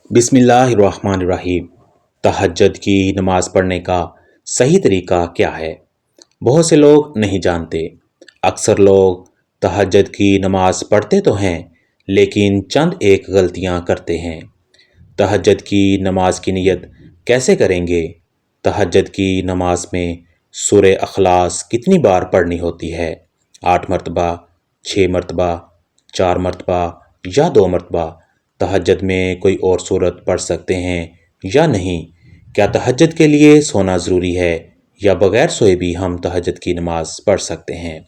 بسم اللہ الرحمن الرحیم۔ تہجد کی نماز پڑھنے کا صحیح طریقہ کیا ہے؟ بہت سے لوگ نہیں جانتے۔ اکثر لوگ تہجد کی نماز پڑھتے تو ہیں لیکن چند ایک غلطیاں کرتے ہیں۔ تہجد کی نماز کی نیت کیسے کریں گے؟ تہجد کی نماز میں سورہ اخلاص کتنی بار پڑھنی ہوتی ہے؟ 8 مرتبہ، 6 مرتبہ، 4 مرتبہ یا 2 مرتبہ؟ تہجد میں کوئی اور صورت پڑھ سکتے ہیں یا نہیں؟ کیا تہجد کے لیے سونا ضروری ہے یا بغیر سوئے بھی ہم تہجد کی نماز پڑھ سکتے ہیں؟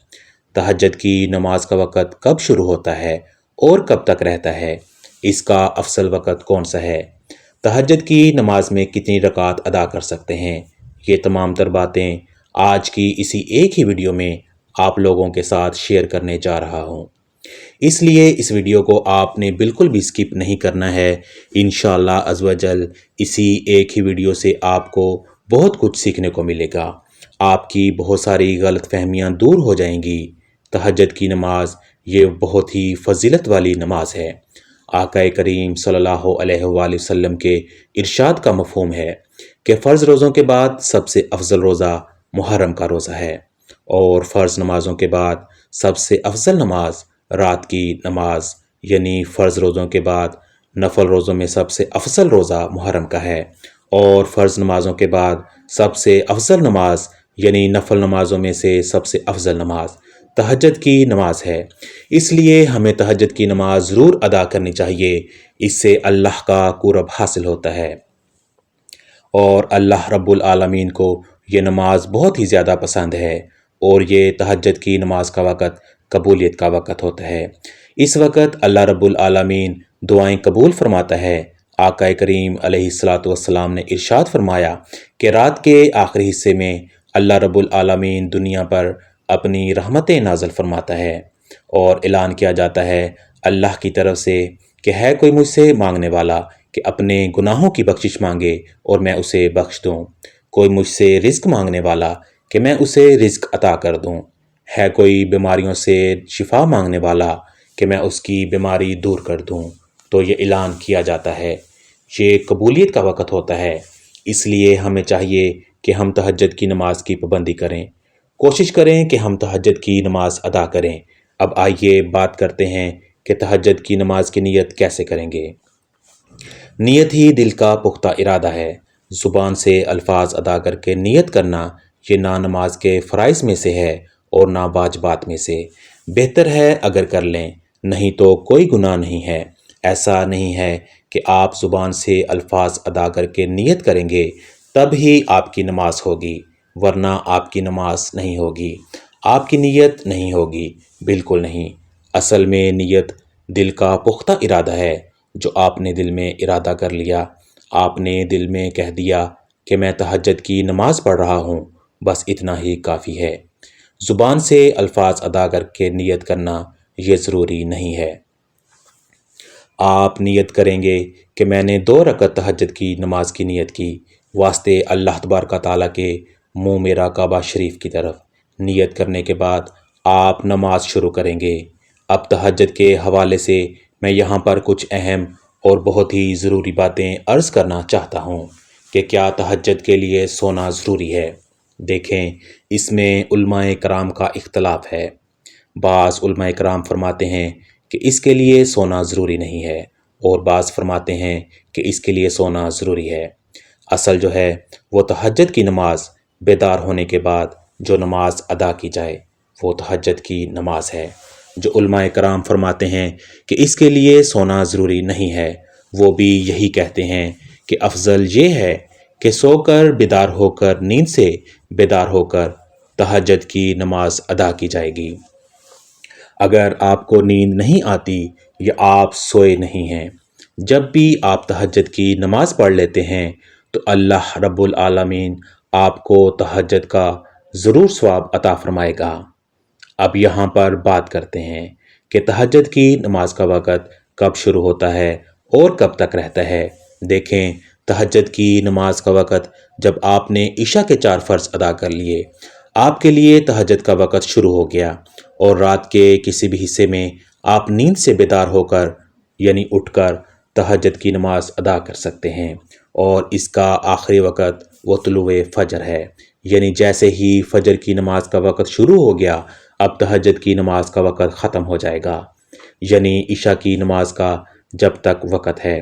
تہجد کی نماز کا وقت کب شروع ہوتا ہے اور کب تک رہتا ہے؟ اس کا افضل وقت کون سا ہے؟ تہجد کی نماز میں کتنی رکعت ادا کر سکتے ہیں؟ یہ تمام تر باتیں آج کی اسی ایک ہی ویڈیو میں آپ لوگوں کے ساتھ شیئر کرنے جا رہا ہوں۔ اس لیے اس ویڈیو کو آپ نے بالکل بھی سکپ نہیں کرنا ہے۔ انشاءاللہ عز و جل اسی ایک ہی ویڈیو سے آپ کو بہت کچھ سیکھنے کو ملے گا۔ آپ کی بہت ساری غلط فہمیاں دور ہو جائیں گی۔ تہجد کی نماز یہ بہت ہی فضیلت والی نماز ہے۔ آقا کریم صلی اللہ علیہ وآلہ وسلم کے ارشاد کا مفہوم ہے کہ فرض روزوں کے بعد سب سے افضل روزہ محرم کا روزہ ہے، اور فرض نمازوں کے بعد سب سے افضل نماز رات کی نماز یعنی فرض روزوں کے بعد نفل روزوں میں سب سے افضل روزہ محرم کا ہے، اور فرض نمازوں کے بعد سب سے افضل نماز یعنی نفل نمازوں میں سے سب سے افضل نماز تہجد کی نماز ہے۔ اس لیے ہمیں تہجد کی نماز ضرور ادا کرنی چاہیے۔ اس سے اللہ کا قرب حاصل ہوتا ہے، اور اللہ رب العالمین کو یہ نماز بہت ہی زیادہ پسند ہے، اور یہ تہجد کی نماز کا وقت قبولیت کا وقت ہوتا ہے۔ اس وقت اللہ رب العالمین دعائیں قبول فرماتا ہے۔ آقا کریم علیہ الصلاۃ والسلام نے ارشاد فرمایا کہ رات کے آخری حصے میں اللہ رب العالمین دنیا پر اپنی رحمتیں نازل فرماتا ہے، اور اعلان کیا جاتا ہے اللہ کی طرف سے کہ ہے کوئی مجھ سے مانگنے والا کہ اپنے گناہوں کی بخشش مانگے اور میں اسے بخش دوں، کوئی مجھ سے رزق مانگنے والا کہ میں اسے رزق عطا کر دوں، ہے کوئی بیماریوں سے شفا مانگنے والا کہ میں اس کی بیماری دور کر دوں۔ تو یہ اعلان کیا جاتا ہے، یہ قبولیت کا وقت ہوتا ہے۔ اس لیے ہمیں چاہیے کہ ہم تہجد کی نماز کی پابندی کریں، کوشش کریں کہ ہم تہجد کی نماز ادا کریں۔ اب آئیے بات کرتے ہیں کہ تہجد کی نماز کی نیت کیسے کریں گے۔ نیت ہی دل کا پختہ ارادہ ہے۔ زبان سے الفاظ ادا کر کے نیت کرنا یہ نہ نماز کے فرائض میں سے ہے اور نہ واجبات میں سے۔ بہتر ہے اگر کر لیں، نہیں تو کوئی گناہ نہیں ہے۔ ایسا نہیں ہے کہ آپ زبان سے الفاظ ادا کر کے نیت کریں گے تب ہی آپ کی نماز ہوگی، ورنہ آپ کی نماز نہیں ہوگی، آپ کی نیت نہیں ہوگی، بالکل نہیں۔ اصل میں نیت دل کا پختہ ارادہ ہے۔ جو آپ نے دل میں ارادہ کر لیا، آپ نے دل میں کہہ دیا کہ میں تہجد کی نماز پڑھ رہا ہوں، بس اتنا ہی کافی ہے۔ زبان سے الفاظ ادا کر کے نیت کرنا یہ ضروری نہیں ہے۔ آپ نیت کریں گے کہ میں نے 2 رکعت تہجد کی نماز کی نیت کی، واسطے اللہ تبارک تعالیٰ کے منہ میرا کعبہ شریف کی طرف۔ نیت کرنے کے بعد آپ نماز شروع کریں گے۔ اب تہجد کے حوالے سے میں یہاں پر کچھ اہم اور بہت ہی ضروری باتیں عرض کرنا چاہتا ہوں کہ کیا تہجد کے لیے سونا ضروری ہے۔ دیکھیں، اس میں علماء کرام کا اختلاف ہے۔ بعض علماء کرام فرماتے ہیں کہ اس کے لیے سونا ضروری نہیں ہے، اور بعض فرماتے ہیں کہ اس کے لیے سونا ضروری ہے۔ اصل جو ہے وہ تہجد کی نماز بیدار ہونے کے بعد جو نماز ادا کی جائے وہ تہجد کی نماز ہے۔ جو علماء کرام فرماتے ہیں کہ اس کے لیے سونا ضروری نہیں ہے، وہ بھی یہی کہتے ہیں کہ افضل یہ ہے کہ سو کر بیدار ہو کر، نیند سے بیدار ہو کر تہجد کی نماز ادا کی جائے گی۔ اگر آپ کو نیند نہیں آتی یا آپ سوئے نہیں ہیں، جب بھی آپ تہجد کی نماز پڑھ لیتے ہیں تو اللہ رب العالمین آپ کو تہجد کا ضرور ثواب عطا فرمائے گا۔ اب یہاں پر بات کرتے ہیں کہ تہجد کی نماز کا وقت کب شروع ہوتا ہے اور کب تک رہتا ہے۔ دیکھیں، تہجد کی نماز کا وقت جب آپ نے عشاء کے 4 فرض ادا کر لیے، آپ کے لیے تہجد کا وقت شروع ہو گیا، اور رات کے کسی بھی حصے میں آپ نیند سے بیدار ہو کر یعنی اٹھ کر تہجد کی نماز ادا کر سکتے ہیں، اور اس کا آخری وقت وہ طلوع فجر ہے، یعنی جیسے ہی فجر کی نماز کا وقت شروع ہو گیا اب تہجد کی نماز کا وقت ختم ہو جائے گا، یعنی عشاء کی نماز کا جب تک وقت ہے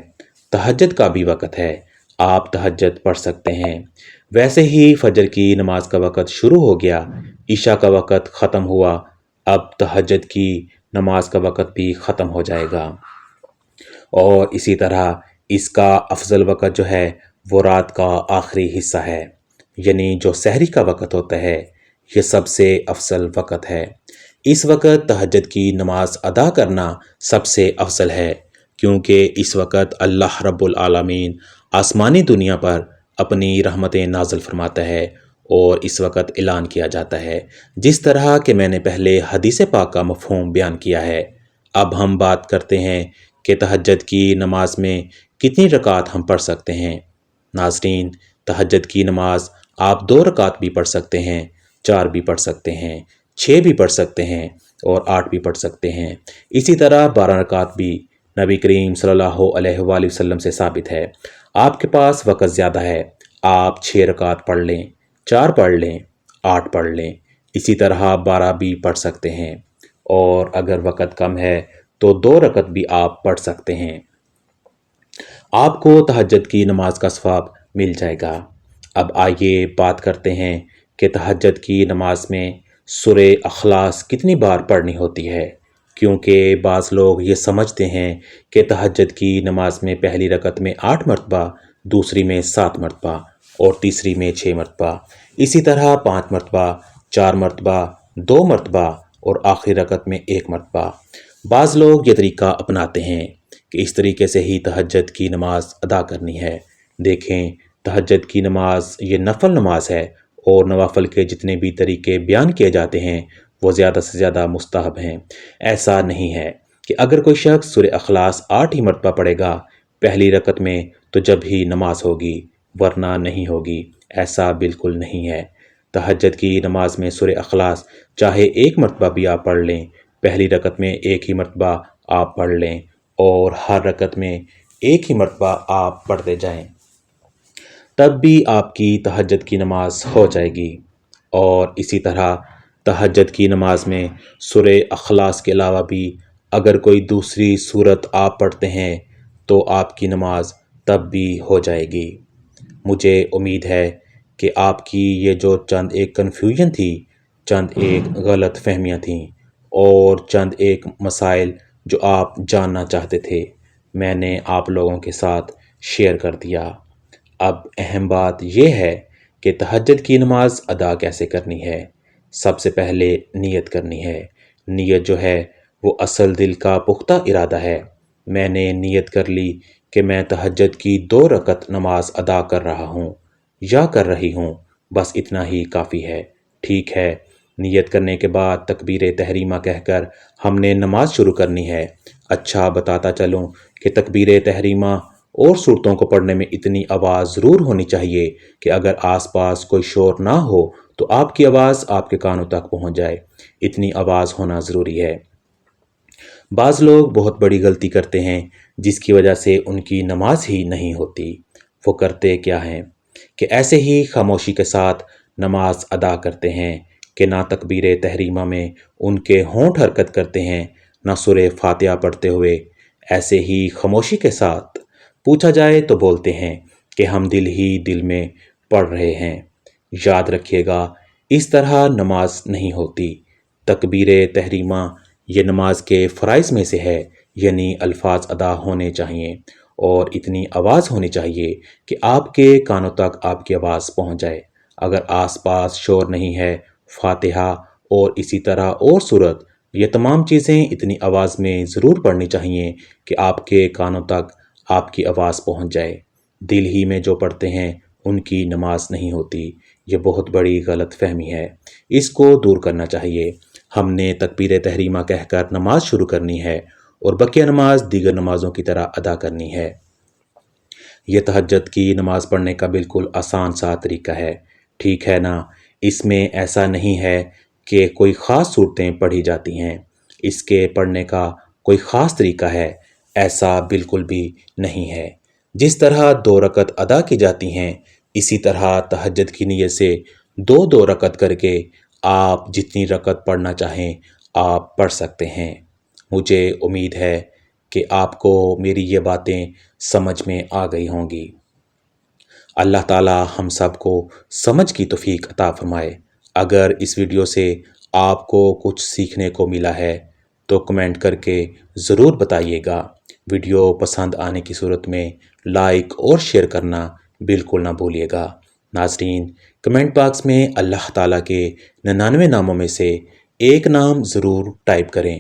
تہجد کا بھی وقت ہے، آپ تہجد پڑھ سکتے ہیں۔ ویسے ہی فجر کی نماز کا وقت شروع ہو گیا، عشاء کا وقت ختم ہوا، اب تہجد کی نماز کا وقت بھی ختم ہو جائے گا، اور اسی طرح اس کا افضل وقت جو ہے وہ رات کا آخری حصہ ہے، یعنی جو سحری کا وقت ہوتا ہے، یہ سب سے افضل وقت ہے۔ اس وقت تہجد کی نماز ادا کرنا سب سے افضل ہے، کیونکہ اس وقت اللہ رب العالمین آسمانی دنیا پر اپنی رحمتیں نازل فرماتا ہے، اور اس وقت اعلان کیا جاتا ہے، جس طرح کہ میں نے پہلے حدیث پاک کا مفہوم بیان کیا ہے۔ اب ہم بات کرتے ہیں کہ تہجد کی نماز میں کتنی رکعت ہم پڑھ سکتے ہیں۔ ناظرین، تہجد کی نماز آپ 2 رکعت بھی پڑھ سکتے ہیں، 4 بھی پڑھ سکتے ہیں، 6 بھی پڑھ سکتے ہیں، اور 8 بھی پڑھ سکتے ہیں۔ اسی طرح 12 رکعت بھی نبی کریم صلی اللہ علیہ وآلہ وسلم سے ثابت ہے۔ آپ کے پاس وقت زیادہ ہے، آپ 6 رکعت پڑھ لیں، 4 پڑھ لیں، 8 پڑھ لیں، اسی طرح 12 بھی پڑھ سکتے ہیں، اور اگر وقت کم ہے تو 2 رکعت بھی آپ پڑھ سکتے ہیں۔ آپ کو تہجد کی نماز کا ثواب مل جائے گا۔ اب آئیے بات کرتے ہیں کہ تہجد کی نماز میں سورہ اخلاص کتنی بار پڑھنی ہوتی ہے، کیونکہ بعض لوگ یہ سمجھتے ہیں کہ تہجد کی نماز میں پہلی رکعت میں 8 مرتبہ، دوسری میں 7 مرتبہ، اور تیسری میں 6 مرتبہ، اسی طرح 5 مرتبہ، 4 مرتبہ، 2 مرتبہ، اور آخری رکعت میں 1 مرتبہ۔ بعض لوگ یہ طریقہ اپناتے ہیں کہ اس طریقے سے ہی تہجد کی نماز ادا کرنی ہے۔ دیکھیں، تہجد کی نماز یہ نفل نماز ہے، اور نوافل کے جتنے بھی طریقے بیان کیے جاتے ہیں وہ زیادہ سے زیادہ مستحب ہیں۔ ایسا نہیں ہے کہ اگر کوئی شخص سورہ اخلاص 8 ہی مرتبہ پڑھے گا پہلی رکعت میں تو جب ہی نماز ہوگی، ورنہ نہیں ہوگی، ایسا بالکل نہیں ہے۔ تہجد کی نماز میں سورہ اخلاص چاہے 1 مرتبہ بھی آپ پڑھ لیں، پہلی رکعت میں 1 ہی مرتبہ آپ پڑھ لیں، اور ہر رکعت میں 1 ہی مرتبہ آپ پڑھتے جائیں، تب بھی آپ کی تہجد کی نماز ہو جائے گی۔ اور اسی طرح تہجد کی نماز میں سورہ اخلاص کے علاوہ بھی اگر کوئی دوسری سورت آپ پڑھتے ہیں تو آپ کی نماز تب بھی ہو جائے گی۔ مجھے امید ہے کہ آپ کی یہ جو چند ایک کنفیوژن تھی، چند ایک غلط فہمیاں تھیں، اور چند ایک مسائل جو آپ جاننا چاہتے تھے، میں نے آپ لوگوں کے ساتھ شیئر کر دیا۔ اب اہم بات یہ ہے کہ تہجد کی نماز ادا کیسے کرنی ہے۔ سب سے پہلے نیت کرنی ہے۔ نیت جو ہے وہ اصل دل کا پختہ ارادہ ہے۔ میں نے نیت کر لی کہ میں تہجد کی 2 رکعت نماز ادا کر رہا ہوں یا کر رہی ہوں، بس اتنا ہی کافی ہے۔ ٹھیک ہے، نیت کرنے کے بعد تکبیر تحریمہ کہہ کر ہم نے نماز شروع کرنی ہے۔ اچھا، بتاتا چلوں کہ تکبیر تحریمہ اور صورتوں کو پڑھنے میں اتنی آواز ضرور ہونی چاہیے کہ اگر آس پاس کوئی شور نہ ہو تو آپ کی آواز آپ کے کانوں تک پہنچ جائے، اتنی آواز ہونا ضروری ہے۔ بعض لوگ بہت بڑی غلطی کرتے ہیں جس کی وجہ سے ان کی نماز ہی نہیں ہوتی۔ وہ کرتے کیا ہیں کہ ایسے ہی خاموشی کے ساتھ نماز ادا کرتے ہیں کہ نہ تکبیر تحریمہ میں ان کے ہونٹ حرکت کرتے ہیں، نہ سورہ فاتحہ پڑھتے ہوئے، ایسے ہی خاموشی کے ساتھ پوچھا جائے تو بولتے ہیں کہ ہم دل ہی دل میں پڑھ رہے ہیں۔ یاد رکھیے گا، اس طرح نماز نہیں ہوتی۔ تکبیر تحریمہ یہ نماز کے فرائض میں سے ہے، یعنی الفاظ ادا ہونے چاہیے اور اتنی آواز ہونی چاہیے کہ آپ کے کانوں تک آپ کی آواز پہنچ جائے۔ اگر آس پاس شور نہیں ہے، فاتحہ اور اسی طرح اور سورت، یہ تمام چیزیں اتنی آواز میں ضرور پڑھنی چاہیے کہ آپ کے کانوں تک آپ کی آواز پہنچ جائے۔ دل ہی میں جو پڑھتے ہیں ان کی نماز نہیں ہوتی۔ یہ بہت بڑی غلط فہمی ہے، اس کو دور کرنا چاہیے۔ ہم نے تکبیر تحریمہ کہہ کر نماز شروع کرنی ہے اور بقیہ نماز دیگر نمازوں کی طرح ادا کرنی ہے۔ یہ تہجد کی نماز پڑھنے کا بالکل آسان سا طریقہ ہے، ٹھیک ہے نا؟ اس میں ایسا نہیں ہے کہ کوئی خاص صورتیں پڑھی جاتی ہیں، اس کے پڑھنے کا کوئی خاص طریقہ ہے۔ ایسا بالکل بھی نہیں ہے۔ جس طرح 2 رکعت ادا کی جاتی ہیں، اسی طرح تہجد کی نیت سے 2 رکعت کر کے آپ جتنی رکعت پڑھنا چاہیں آپ پڑھ سکتے ہیں۔ مجھے امید ہے کہ آپ کو میری یہ باتیں سمجھ میں آ گئی ہوں گی۔ اللہ تعالی ہم سب کو سمجھ کی توفیق عطا فرمائے۔ اگر اس ویڈیو سے آپ کو کچھ سیکھنے کو ملا ہے تو کمنٹ کر کے ضرور بتائیے گا۔ ویڈیو پسند آنے کی صورت میں لائک اور شیئر کرنا بالکل نہ بھولیے گا۔ ناظرین، کمنٹ باکس میں اللہ تعالیٰ کے 99 ناموں میں سے ایک نام ضرور ٹائپ کریں۔